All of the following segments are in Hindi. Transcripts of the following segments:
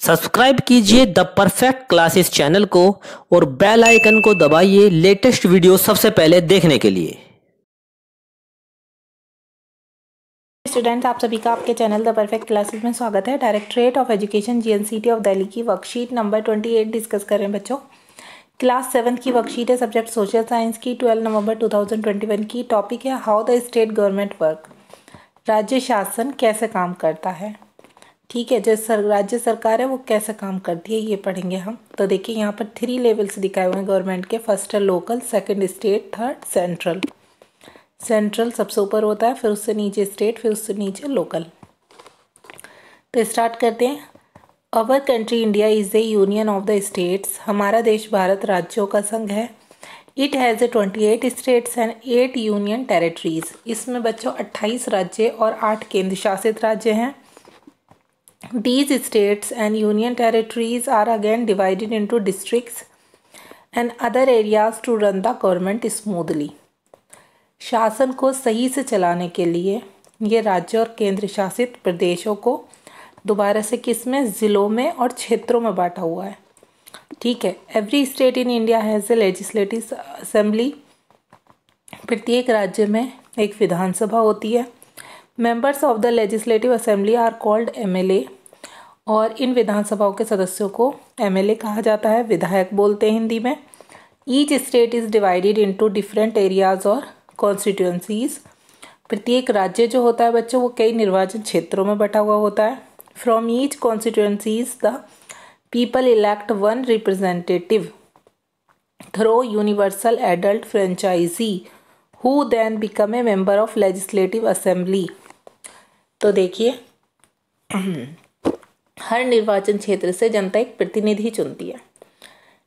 सब्सक्राइब कीजिए द परफेक्ट क्लासेस चैनल को और बेल आइकन को दबाइए लेटेस्ट वीडियो सबसे पहले देखने के लिए। स्टूडेंट्स, आप सभी का आपके चैनल द परफेक्ट क्लासेस में स्वागत है। Directorate of education GNCT of Delhi की वर्कशीट नंबर 28 डिस्कस कर रहे हैं बच्चों। क्लास 7 की वर्कशीट है, सब्जेक्ट सोशल साइंस की, 12 नवंबर 2021 की। टॉपिक है how the state government work, राज्य शासन कैसे काम करता है। ठीक है, जो राज्य सरकार है वो कैसे काम करती है ये पढ़ेंगे हम। तो देखिए यहाँ पर 3 लेवल्स दिखाए हुए हैं गवर्नमेंट के। फर्स्ट है local, second state, third central. Central सबसे ऊपर होता है, फिर उससे नीचे स्टेट, फिर उससे नीचे लोकल। तो स्टार्ट करते हैं। Our country India is the union of the states. हमारा देश भारत राज्यों का संघ है। It has 28 states and 8 union territories. इसमें बच्चों 28 राज्य और 8 केंद्र शासित राज्य हैं। These states and union territories are again divided into districts and other areas to run the government smoothly. शासन को सही से चलाने के लिए ये राज्य और केंद्र शासित प्रदेशों को दोबारा से किस में, ज़िलों में और क्षेत्रों में बांटा हुआ है। ठीक है, every state in India has a legislative assembly. प्रत्येक राज्य में एक विधानसभा होती है। Members of the legislative assembly are called MLA. और इन विधानसभाओं के सदस्यों को एमएलए कहा जाता है, विधायक बोलते हैं हिंदी में। Each state is divided into different areas और कॉन्स्टिट्यूंसीज। प्रत्येक राज्य जो होता है बच्चों वो कई निर्वाचन क्षेत्रों में बटा हुआ होता है। From each constituencies the people elect one representative through universal adult franchise who then become a member of legislative assembly. तो देखिए हर निर्वाचन क्षेत्र से जनता एक प्रतिनिधि चुनती है।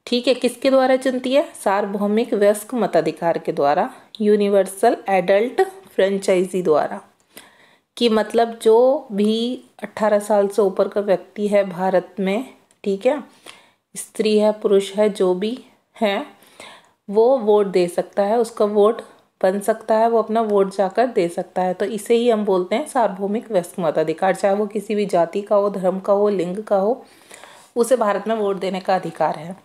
ठीक है, किसके द्वारा चुनती है? सार्वभौमिक वयस्क मताधिकार के द्वारा, यूनिवर्सल एडल्ट फ्रेंचाइजी द्वारा। कि मतलब जो भी 18 साल से ऊपर का व्यक्ति है भारत में, ठीक है, स्त्री है पुरुष है जो भी है, वो वोट दे सकता है, उसका वोट बन सकता है, वो अपना वोट जाकर दे सकता है। तो इसे ही हम बोलते हैं सार्वभौमिक वयस्क मताधिकार। चाहे वो किसी भी जाति का हो, धर्म का हो, लिंग का हो, उसे भारत में वोट देने का अधिकार है।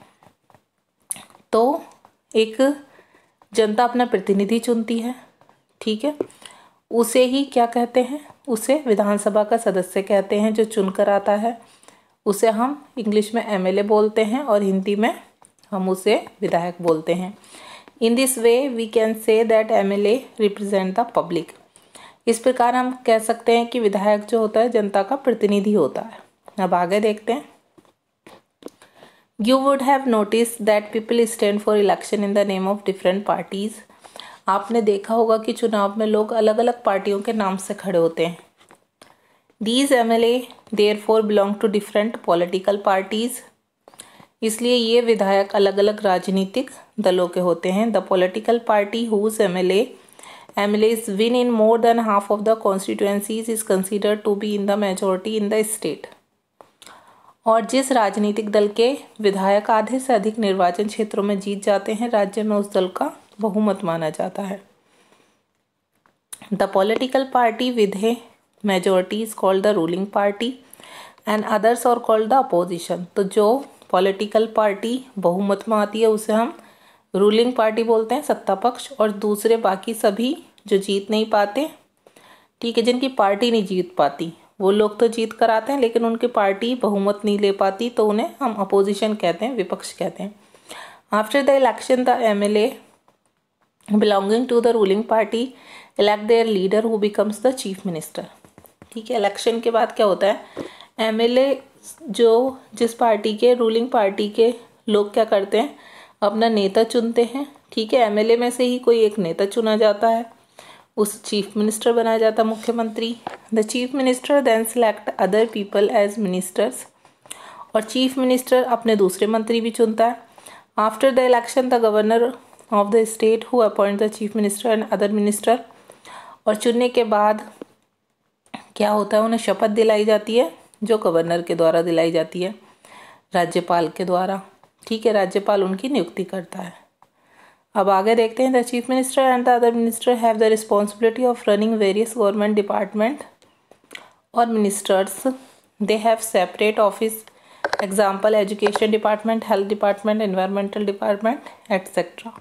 तो एक जनता अपना प्रतिनिधि चुनती है, ठीक है, उसे ही क्या कहते हैं? उसे विधानसभा का सदस्य कहते हैं जो चुनकर आता है। उसे हम इंग्लिश में एमएलए बोलते हैं और हिंदी में हम उसे विधायक बोलते हैं। In this way we can say that MLA represent the public. इस प्रकार हम कह सकते हैं कि विधायक जो होता है जनता का प्रतिनिधि होता है। अब आगे देखते हैं। You would have noticed that people stand for election in the name of different parties. आपने देखा होगा कि चुनाव में लोग अलग अलग पार्टियों के नाम से खड़े होते हैं। These MLA therefore belong to different political parties. इसलिए ये विधायक अलग अलग राजनीतिक दलों के होते हैं। The political party whose MLAs win in more than half of the constituencies is considered to be in the majority in the state. और जिस राजनीतिक दल के विधायक आधे से अधिक निर्वाचन क्षेत्रों में जीत जाते हैं, राज्य में उस दल का बहुमत माना जाता है। The political party with a majority is called the ruling party and others are called the opposition. तो जो पॉलिटिकल पार्टी बहुमत में आती है उसे हम रूलिंग पार्टी बोलते हैं, सत्ता पक्ष। और दूसरे बाकी सभी जो जीत नहीं पाते, ठीक है, जिनकी पार्टी नहीं जीत पाती, वो लोग तो जीत कर आते हैं लेकिन उनकी पार्टी बहुमत नहीं ले पाती, तो उन्हें हम अपोजिशन कहते हैं, विपक्ष कहते हैं। After the election the MLA belonging to the ruling party elect their leader who becomes the chief minister. ठीक है, इलेक्शन के बाद क्या होता है? एमएलए जो जिस पार्टी के, रूलिंग पार्टी के लोग क्या करते हैं? अपना नेता चुनते हैं। ठीक है, एमएलए में से ही कोई एक नेता चुना जाता है, उस चीफ मिनिस्टर बनाया जाता है, मुख्यमंत्री। The chief minister then select other people as ministers. और चीफ मिनिस्टर अपने दूसरे मंत्री भी चुनता है। After the election the governor of the state who appoint the chief minister and other minister. और चुनने के बाद क्या होता है? उन्हें शपथ दिलाई जाती है, जो गवर्नर के द्वारा दिलाई जाती है, राज्यपाल के द्वारा। ठीक है, राज्यपाल उनकी नियुक्ति करता है। अब आगे देखते हैं। The chief minister and the other minister have the responsibility of running various government department और ministers. They have separate office example education department, health department, environmental department etcetera.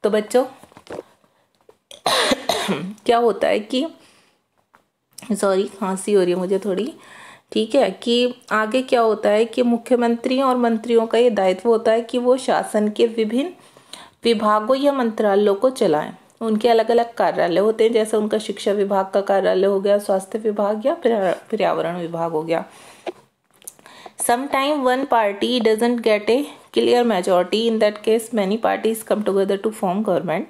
तो बच्चों क्या होता है कि सॉरी खांसी हो रही है मुझे थोड़ी, ठीक है, कि आगे क्या होता है कि मुख्यमंत्री और मंत्रियों का ये दायित्व होता है कि वो शासन के विभिन्न विभागों या मंत्रालयों को चलाएं। उनके अलग अलग कार्यालय होते हैं, जैसे उनका शिक्षा विभाग का कार्यालय हो गया, स्वास्थ्य विभाग या पर्यावरण विभाग हो गया। Sometime one party doesn't get a clear majority. In that case, many parties come together to form government.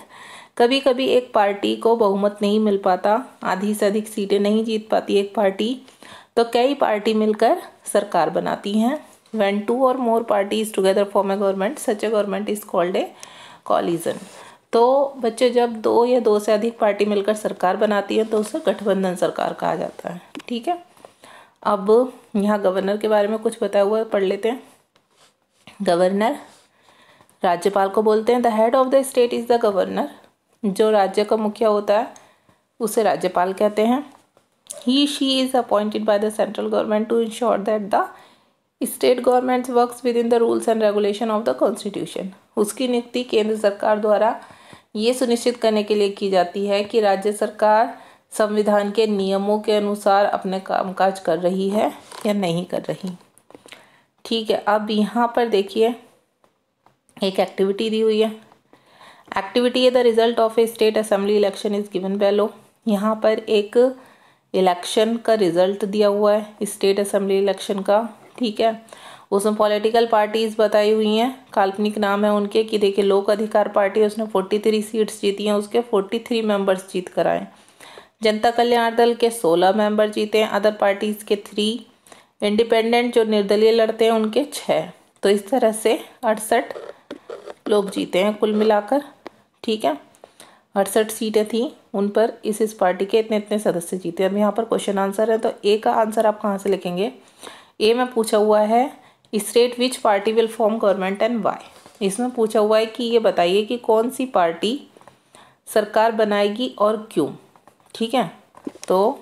कभी कभी एक पार्टी को बहुमत नहीं मिल पाता, आधी से अधिक सीटें नहीं जीत पाती एक पार्टी, तो कई पार्टी मिलकर सरकार बनाती हैं। When two or more parties together form a government, such a government is called a coalition. तो बच्चे जब दो या दो से अधिक पार्टी मिलकर सरकार बनाती है तो उसे गठबंधन सरकार कहा जाता है। ठीक है, अब यहाँ गवर्नर के बारे में कुछ बताया हुआ है, पढ़ लेते हैं। गवर्नर राज्यपाल को बोलते हैं। The head of the state is the governor. जो राज्य का मुखिया होता है उसे राज्यपाल कहते हैं। He she is appointed by the central government to ensure that the state government works within the rules and regulation of the constitution. उसकी नियुक्ति केंद्र सरकार द्वारा ये सुनिश्चित करने के लिए की जाती है कि राज्य सरकार संविधान के नियमों के अनुसार अपने कामकाज कर रही है या नहीं कर रही। ठीक है, अब यहाँ पर देखिए एक एक्टिविटी दी हुई है। एक्टिविटी है the result of a state assembly election is given below. यहाँ पर एक इलेक्शन का रिजल्ट दिया हुआ है स्टेट असेंबली इलेक्शन का। ठीक है, उसमें पॉलिटिकल पार्टीज बताई हुई हैं, काल्पनिक नाम है उनके, कि देखिए लोक अधिकार पार्टी उसने 43 सीट्स जीती हैं, उसके 43 मेंबर्स जीत कर आए। जनता कल्याण दल के 16 मेंबर जीते हैं, अदर पार्टीज के 3, इंडिपेंडेंट जो निर्दलीय लड़ते हैं उनके 6। तो इस तरह से 68 लोग जीते हैं कुल मिलाकर। ठीक है, 68 सीटें थी, उन पर इस पार्टी के इतने इतने सदस्य जीते। अब यहाँ पर क्वेश्चन आंसर है, तो ए का आंसर आप कहाँ से लिखेंगे। ए में पूछा हुआ है state which party will form government and why. इसमें पूछा हुआ है कि ये बताइए कि कौन सी पार्टी सरकार बनाएगी और क्यों। ठीक है, तो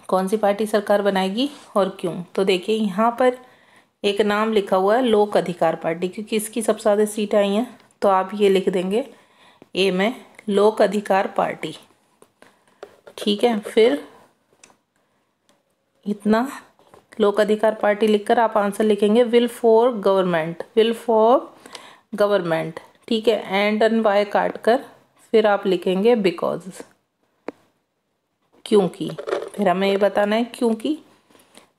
कौन सी पार्टी सरकार बनाएगी और क्यों। तो देखिए यहाँ पर एक नाम लिखा हुआ है लोक अधिकार पार्टी, क्योंकि इसकी सबसे ज़्यादा सीट आई हैं, तो आप ये लिख देंगे ए में लोक अधिकार पार्टी। ठीक है, फिर इतना लोक अधिकार पार्टी लिखकर आप आंसर लिखेंगे will for government, will for government. ठीक है, एंड वाई काट कर फिर आप लिखेंगे बिकॉज, क्योंकि। फिर हमें ये बताना है क्योंकि,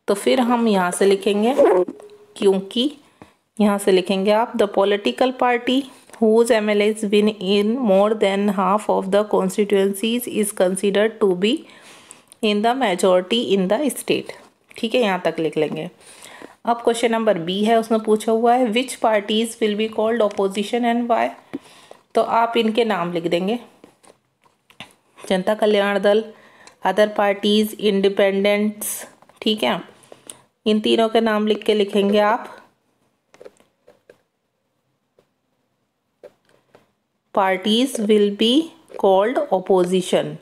तो फिर हम यहाँ से लिखेंगे क्योंकि, यहाँ से लिखेंगे आप the political party whose MLAs win in more than half of the constituencies is considered to be in the majority in the state। ठीक है, यहाँ तक लिख लेंगे। अब क्वेश्चन नंबर बी है, उसमें पूछा हुआ है which parties will be called opposition and why. तो आप इनके नाम लिख देंगे, जनता कल्याण दल, अदर पार्टीज, इंडिपेंडेंट्स। ठीक है, इन तीनों के नाम लिख के लिखेंगे आप parties will be called opposition.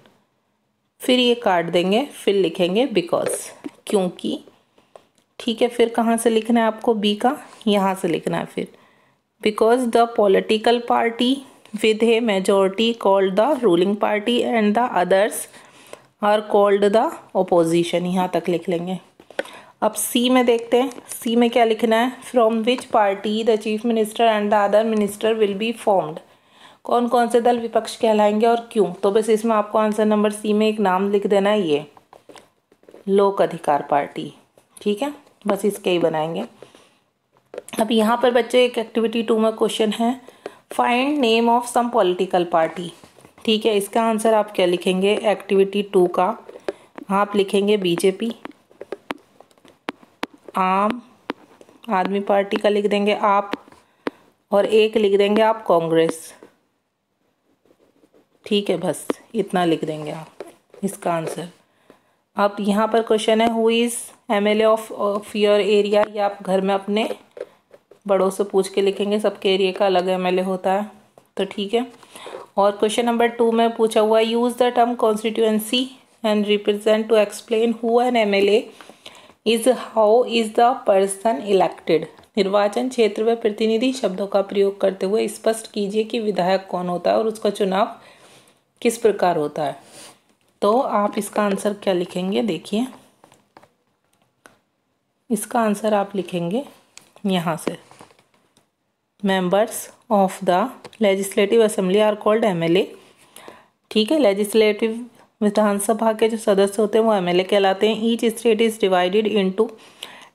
फिर ये काट देंगे, फिर लिखेंगे बिकॉज, क्योंकि। ठीक है, फिर कहाँ से लिखना है आपको, बी का यहाँ से लिखना है फिर because the political party with a majority called the ruling party and the others are called the opposition। यहाँ तक लिख लेंगे। अब सी में देखते हैं, सी में क्या लिखना है, from which party the chief minister and the other minister will be formed. कौन कौन से दल विपक्ष कहलाएंगे और क्यों। तो बस इसमें आपको आंसर नंबर सी में एक नाम लिख देना है, ये लोक अधिकार पार्टी। ठीक है, बस इसके ही बनाएंगे। अब यहाँ पर बच्चे एक एक्टिविटी 2 में क्वेश्चन है find name of some political party. ठीक है, इसका आंसर आप क्या लिखेंगे एक्टिविटी 2 का, आप लिखेंगे बीजेपी, आम आदमी पार्टी का लिख देंगे आप, और एक लिख देंगे आप कांग्रेस। ठीक है, बस इतना लिख देंगे आप इसका आंसर। अब यहाँ पर क्वेश्चन है who is MLA of your area. या आप घर में अपने बड़ों से पूछ के लिखेंगे, सबके एरिया का अलग MLA होता है। तो ठीक है, और क्वेश्चन नंबर 2 में पूछा हुआ use the term constituency and represent to explain who an MLA is how is the person elected. निर्वाचन क्षेत्र व प्रतिनिधि शब्दों का प्रयोग करते हुए स्पष्ट कीजिए कि विधायक कौन होता है और उसका चुनाव किस प्रकार होता है। तो आप इसका आंसर क्या लिखेंगे, देखिए इसका आंसर आप लिखेंगे यहाँ से, members of the legislative assembly are called MLA. ठीक है, लेजिस्लेटिव विधानसभा के जो सदस्य होते हैं वो एमएलए कहलाते हैं। Each state is divided into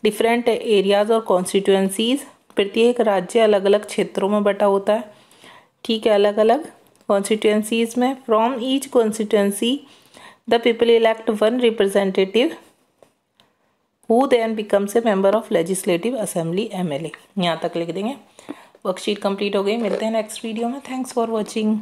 different areas और कॉन्स्टिट्यूएंसीज। प्रत्येक राज्य अलग अलग क्षेत्रों में बटा होता है। ठीक है, अलग अलग कॉन्स्टिट्यूएंसीज में। From each constituency the people elect one representative who then becomes a member of legislative assembly MLA. यहाँ तक लिख देंगे। वर्कशीट कंप्लीट हो गई। मिलते हैं नेक्स्ट वीडियो में। Thanks for watching.